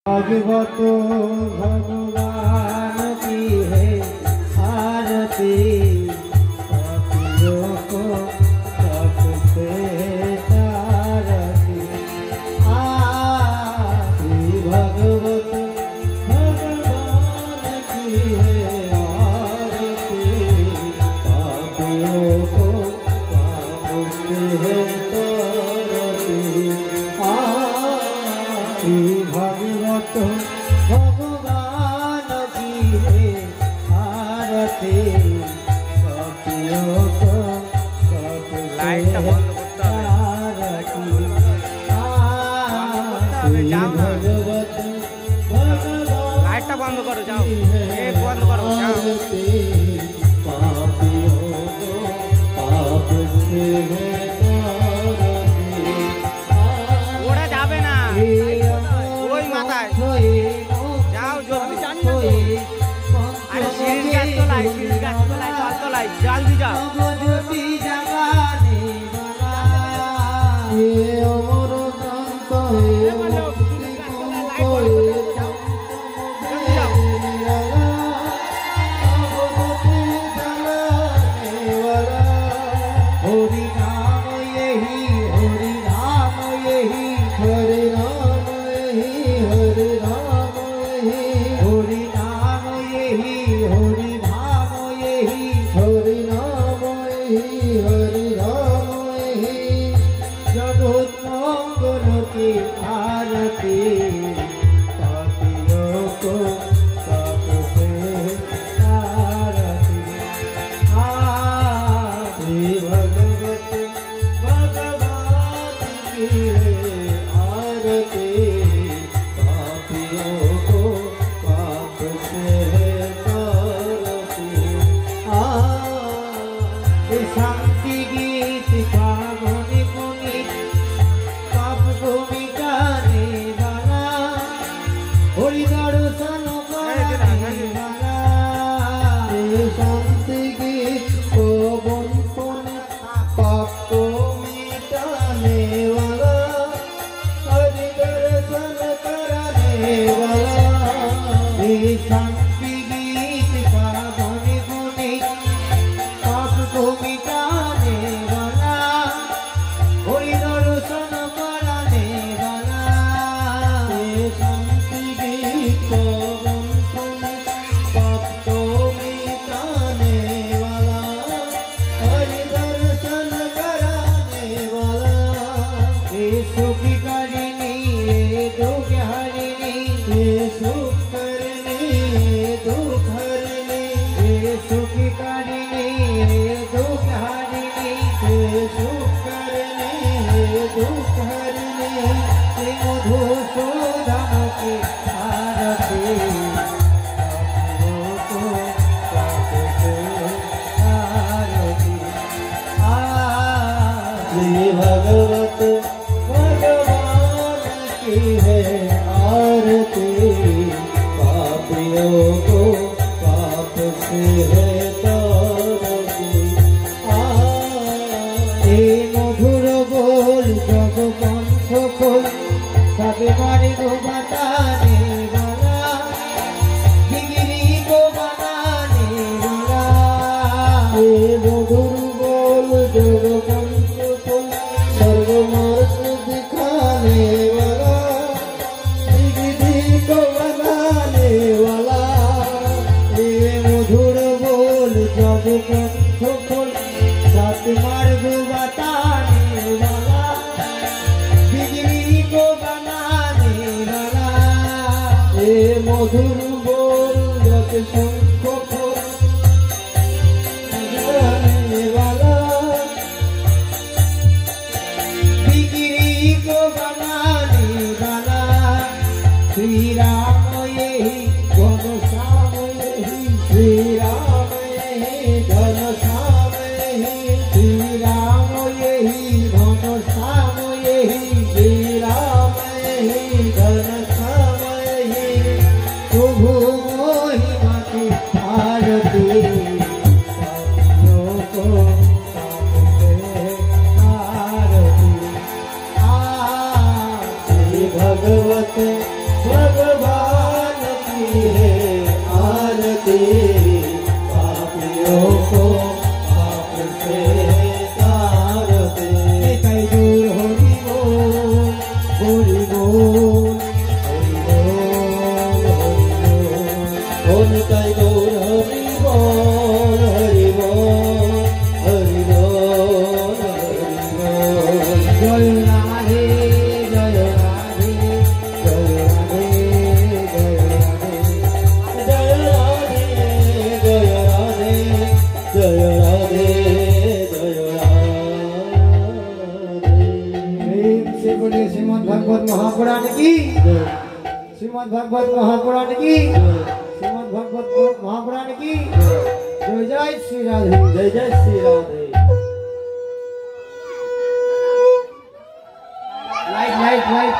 भगवत भगवान की है आरती, पापियों को सबसे तारती। आरती भगवत भगवान की है आरती, पापियों को सबसे तारती। आरती भगवत भगवान की है आरती, पापियों को सबसे तारती। भगवत लाइट बंद करो, जाओ एक बंद करो, जाओ। पापियों को पाप से है ওরা যাবে না, ওই মাথায় যাও জলদি। আরে সিঁড়ির গাছ তোলাই, সিঁড়ির গাছ তোলাই, জল তোলাই, জলদি যাও। हरि नाम यही, हरि नाम यही, हरि नाम यही, हरि नाम यही, हरि नाम यही, हरि नाम यही, हरि नाम यही, हरि नाम यही। जगत मंगल की आरती, पापियों को सबसे तारती। आरती भगवत भगवान की है आरती, पापियों को पाप से तारती। शांति गीत का गुनि गुनि, पाप को मिटाने वाला, हरि दर्शन कराने वाला। शांति गीत को गुनि गुनि, पाप को मिटाने वाला, हरि दर्शन कराने वाला। शांति गीत का गुनि गुनि, पाप को मिटाने वाला, हरि दर्शन कराने वाला। शांति गीत को गुनि गुनि, पाप को मिटाने वाला, हरि दर्शन कराने वाला। सुख करिणी दुख हरिणी, सुख करनी दुख हरिणी, सुख करिणी दुख हरिणी, सुख करनी दुख हरिणी। मधुसूदन की आरती, पापियों को पाप से तारती। आरती भगवत भगवान की है आरती, पापियों को पाप से है तारती। मधुर बोल जग पंथ खोल, सब मारी को बताने वाला, बिगड़ी को बनाने वाला। मधुर बोल जग पंथ खोल, सर्व मार्ग दिखाने वाला, बिगड़ी को बनाने वाला। मधुर बोल जग पंथ खोल, सात मार्ग बताने वाला, बिगड़ी को बनाने वाला। मधुर बोल जग शंख खोल, बनाने वाला, बिगड़ी को बनाने वाला। श्री राम यही घन श्याम यही, श्री राम यही घन श्याम यही, श्री राम यही घन श्याम यही, श्री राम यही घन श्याम यही। प्रभु महिमा की आरती, पापियों को पाप से तारती। आरती भगवत भगवान पापियों को पाप से तार दे। कई दूर हरि बोल हरि बोल हरि बोल हरि बोल। कई दूर हरि बोल हरि बोल हरि बोल हरि बोल। जय राधे जय राधे जय राधे जय राधे जय राधे जय राधे जय राधे। से बोले श्रीमद् भागवत महापुराण की, श्रीमद् भागवत महापुराण की, श्रीमद् भागवत महापुराण की। जय जय श्री राधे जय जय Shri Radhe. Light light light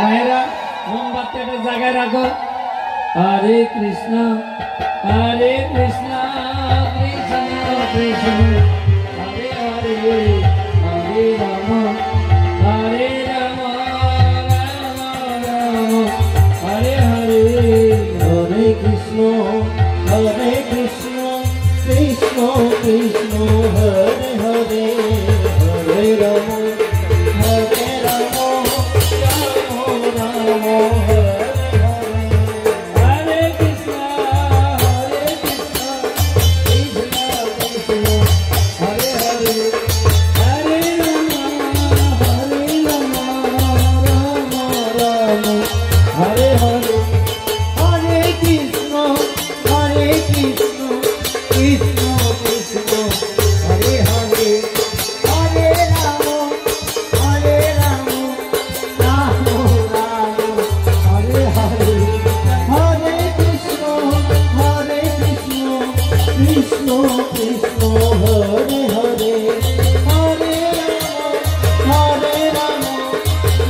मेरा मोमबत्ती जगह रखो। हरे कृष्ण कृष्ण कृष्ण हरे हरे हरे राम हरे राम राम राम हरे हरे। हरे कृष्ण कृष्ण कृष्ण हरे हरे हरे राम राम राम हरे हरे। हरे कृष्ण कृष्ण कृष्ण हरे हरे हरे राम राम राम हरे हरे। हरे कृष्ण कृष्ण कृष्ण कृष्ण हरे हरे हरे राम राम राम हरे हरे। हरे कृष्ण कृष्ण कृष्ण हरे हरे हरे राम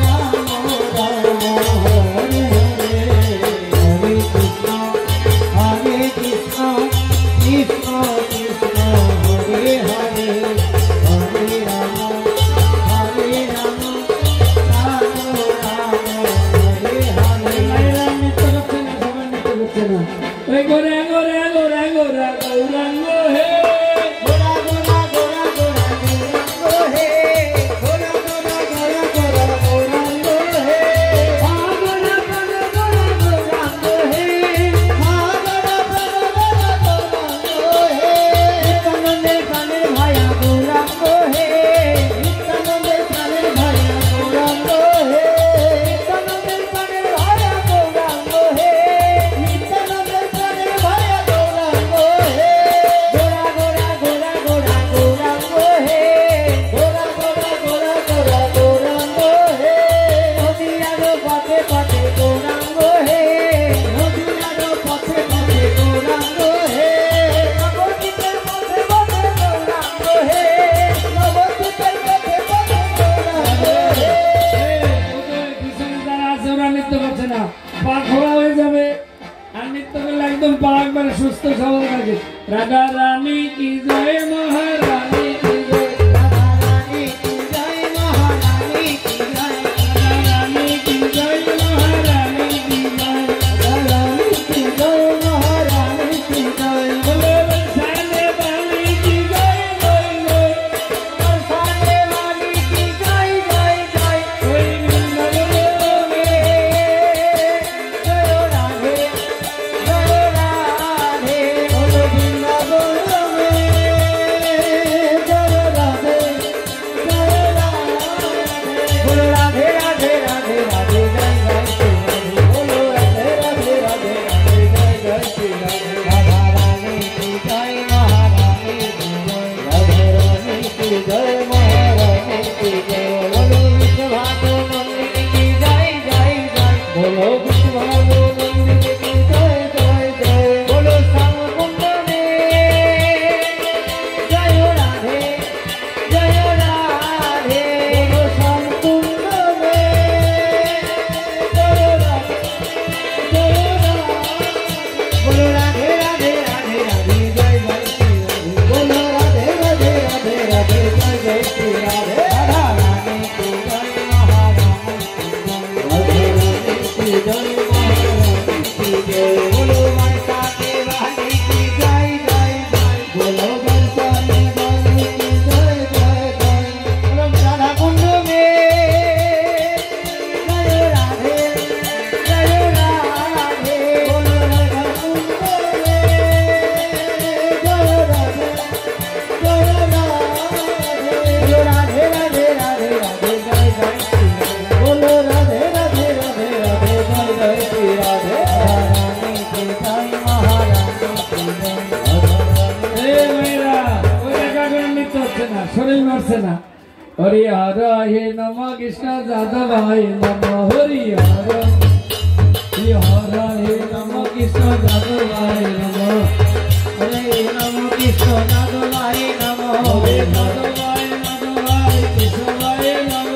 राम राम हरे हरे। हरे कृष्ण कृष्ण कृष्ण कृष्ण हरे हरे हरे राम राम हरे हरे। नित्य करছেনা সবাই নিত্য করছেনা। ওই গোরা গোরা গোরা গোরা গৌরাঙ্গ হে गोरा गोरा गोरा गोरा गौरांगो हे गोरा गोरा गोरा गोरा गौरांगो हे। हाँ गोरा गोरा गोरा गौरांगो हे हाँ गोरा गोरा गोरा गौरांगो हे। नित्यानंदे प्राणेर भाया गौरांगो हे नित्यानंदे प्राणेर भाया गौरांगो हे नित्यानंदे प्राणेर भाया गौरांगो हे नित्यानंदे प्राणेर भाया गौरांगो हे। गोरा गोरा गोरा गोरा गौरांगो हे गोरा गोरा गोरा गोरा गौरांगो हे। नदियारो पथे पथे गौरांगो हे नदियारो पथे पथे गौरांगो हे। नवद्वीपेर पथे पथे गौरांगो हे नवद्वीपेर पथे पथे गौरांगो हे। পিছনে যারা আছে ওরা নৃত্য করছে না, পা খোলা হয়ে যাবে আর নৃত্য করলে একদম পা একবারে সুস্থ সবল থাকে। রাধা রানী কি জয় মহারানী কি জয় राधा रानी की जय महारानी की जय রাধা রানী কি জয় মহারানী কি জয় राधा रानी की जय महारानी की जय। বলে বসানে বালি কি জয় জয় জয় बरसाने वाली की जय जय जय। ওই বৃন্দাবনে जय राधे बोलो वृंदावन में जय राधे बोलो राधे राधे राधे राधे जय जय श्री राधे बोलो राधे राधे राधे राधे जय जय श्री राधे। राधा रानी की जय महारानी की जय राधा रानी की जय महारानी की जय। बोलो विश्वभानु नंदिनी की जय जय जय बोलो विश्वभानु नंदिनी की जय जय जय। बोलो श्याम कुंड में जय राधे बोलो श्याम कुंड में जय राधे बोलो राधे राधे राधे राधे जय जय श्री राधे बोलो राधे राधे राधे राधे जय जय श्री राधे। राधा रानी की जय महारानी की जय राधा रानी की जय महारानी की जय। बोलो माय কৃষ্ণ যাদব হে নম হরি হর হর হে নম কৃষ্ণ যাদব হে নম হরে নম কৃষ্ণ যাদব হে নম হরে যাদব হে কৃষ্ণ হে নম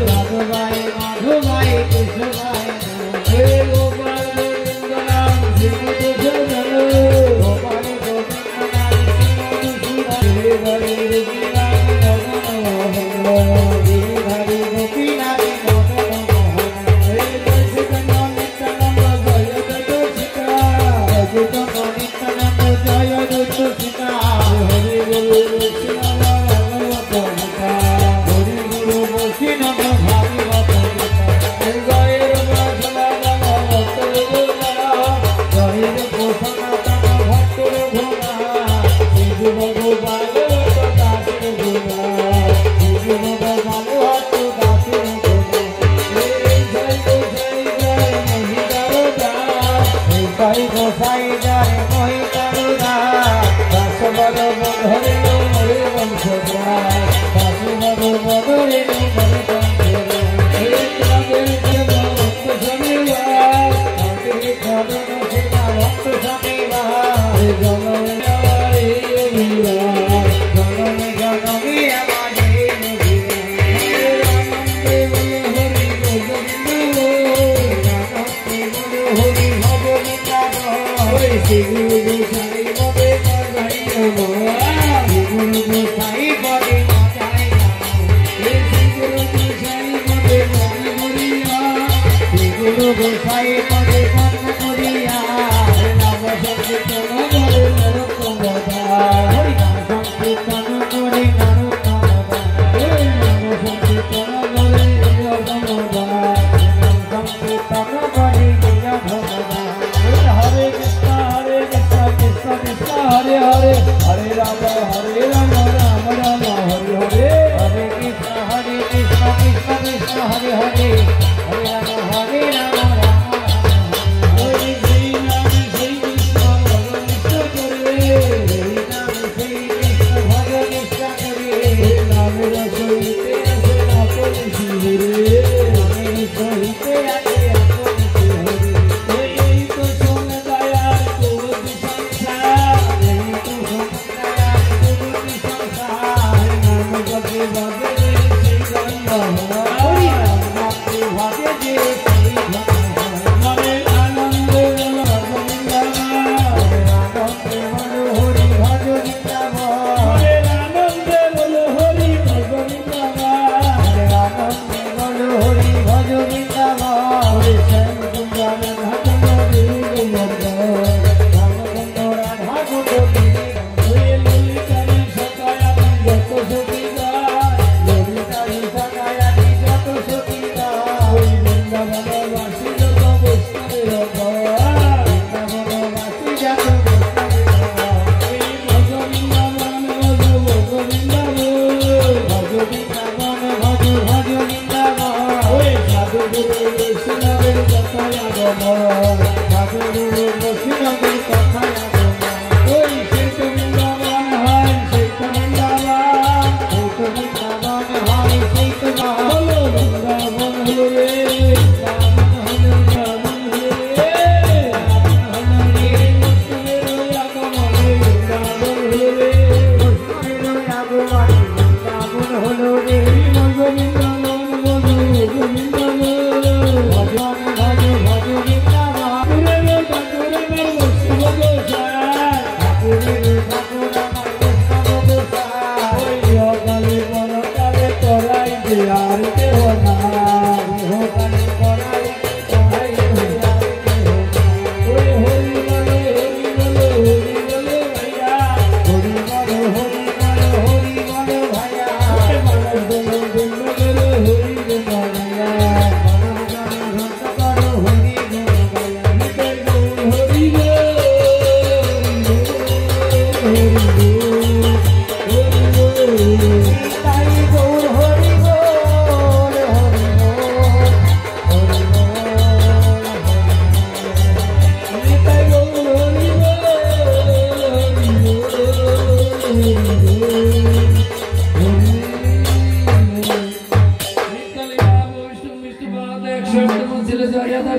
যাদব হে মাধব হে কৃষ্ণ হে হে গোপাল গোবিন্দ রাম শ্রীমত সদন গোপাল গোবিন্দ নাম হে হরে গোপীনাথ মদন মোহন হরি গোপীনাথ মদন মোহন হে জয় শ্রীকৃষ্ণ নিত্যানন্দ জয় জয় সীতা অজিত নিত্যানন্দ জয় দুত সীতা হরি গুরু বৈষ্ণব ভগবত গীতা হরি গুরু বৈষ্ণব ভাগবত গীতা হে জয় রূপ সনাতন ভক্ত রঘুনাথ জয় রূপ সনাতন ভক্ত রঘুনাথ শ্রী যুব গোপাল দাসের গুণা জীবন ভাগবত দাসের জয় গোসাই জয় মহিতার দাস বড় ধরে মরে বংশ দাস বড় বদরে মরে ভক্ত স্বামীবা জনমে জনমে আমাদের হরি ভগবিতা গুরু গোসাই বদে মাঝাই গুরু গোসাই বদে মাঝাই গুরু গোসাই বদে কর্ম করিয়া নাম সংকীর্তন করে নরোত্তম হরি নাম সংকীর্তন করে নরোত্তম নাম সংকীর্তন করে নাম সংকীর্তন করে ভগবান হরে কৃষ্ণ কৃষ্ণ কৃষ্ণ হরে হরে হরে রাম রাম রাম হরে হরে হরে কৃষ্ণ কৃষ্ণ কৃষ্ণ হরে হরে হরে রাম রাম রাম হরে শ্রী নাম শ্রী কৃষ্ণ ভগবান করে হরি নাম শ্রী কৃষ্ণ ভগনিষ্ঠ করে হে নাম রসইতে আছে আপন শিরে নামের সহিতে আছে আপন হরি এই তো সোন দয়াল কোদ সংসার এই তো সমুদায় গুরু সংসার নাম জপে বাজে শ্রী গন্ধ হরি নাম জপে ভজে যে শ্রী ভগবান মনে আনন্দ গোবিন্দ আনন্দে বলো হরি ভজ বৃন্দাবন মনে আনন্দে বলো হরি গোবিন্দ হরে আনন্দে বলো হরি ভজ বৃন্দাবন হরে শ্যাম কুমার ঘাটন গোবিন্দ রামচন্দ্র রাধা গোপী হয়ে ললিতারি সকায়া যত সতীদা ললিতারি সকায়াতি যত সতীরা ওই বৃন্দাবনবাসী যত বৈষ্ণবের বৃন্দাবনবাসী যত বৈষ্ণবেরা এই ভজ বৃন্দাবন ভজ বৃন্দাবন ভজ বৃন্দাবন ভজ ভজ বৃন্দাবন ওই সাধু গুরু বৈষ্ণবের কথায় আগমন সাধু গুরু বৈষ্ণবের কথায় আগমন ওই সেই তো বৃন্দাবন হয় সেই তো বৃন্দাবন সেই তো বৃন্দাবন হয় সেই তো হলো বৃন্দাবন হলো রে বৃন্দাবন হলো রে হলো রে বৈষ্ণবের আগমনে বৃন্দাবন হলো রে বৈষ্ণবের আগমন বৃন্দাবন হলো রে বৃন্দাবন বৃন্দাবন ভজন ভজ ভজ বৃন্দাবন পুরে ঠাকুরের বৈষ্ণব গোসাই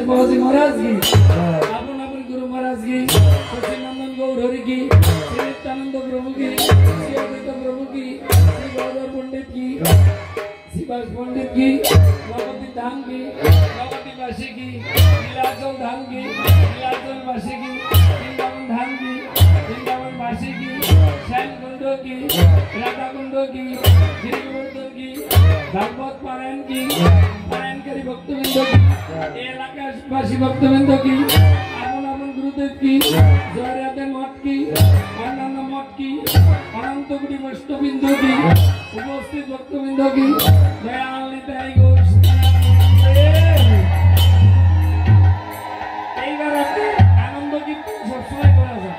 বিশ্বাস বাবাজি মহারাজ কি আপন আপন গুরু মহারাজ কি সচিনন্দন গৌর হরি কি শ্রী নিত্যানন্দ প্রভু কি শ্রী অদ্বৈত প্রভু কি শ্রী গৌর পণ্ডিত কি শিবাস পণ্ডিত কি নবদ্বীপ ধাম কি নবদ্বীপবাসী কি নীলাচল ধাম কি নীলাচলবাসী কি বৃন্দাবন ধাম কি বৃন্দাবনবাসী কি শ্যামকুণ্ড কি রাধাকুণ্ড কি গিরিগোবর্ধন কি ভাগবত পারায়ণ কি পারায়ণকারী ভক্তবৃন্দ কি এই এলাকাবাসী ভক্তবৃন্দ কি আপন আপন গুরুদেব কি জয়রাধে মঠ কি অন্যান্য মঠ কি অনন্ত কোটি বৈষ্ণববৃন্দ কি উপস্থিত ভক্তবৃন্দ কি দয়াল নিতাই গৌর এইবার আপনি আনন্দ কীর্তন সবসময় করা যায়,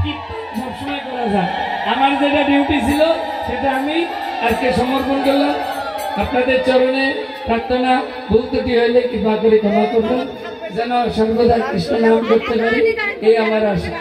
কীর্তন সবসময় করা যায়। আমার যেটা ডিউটি ছিল সেটা আমি আজকে সমর্পণ করলাম। আপনাদের চরণে প্রার্থনা ভুল ত্রুটি হইলে কৃপা করে ক্ষমা করবেন, যেন সর্বদা কৃষ্ণ নাম করতে পারি, এই আমার আশা।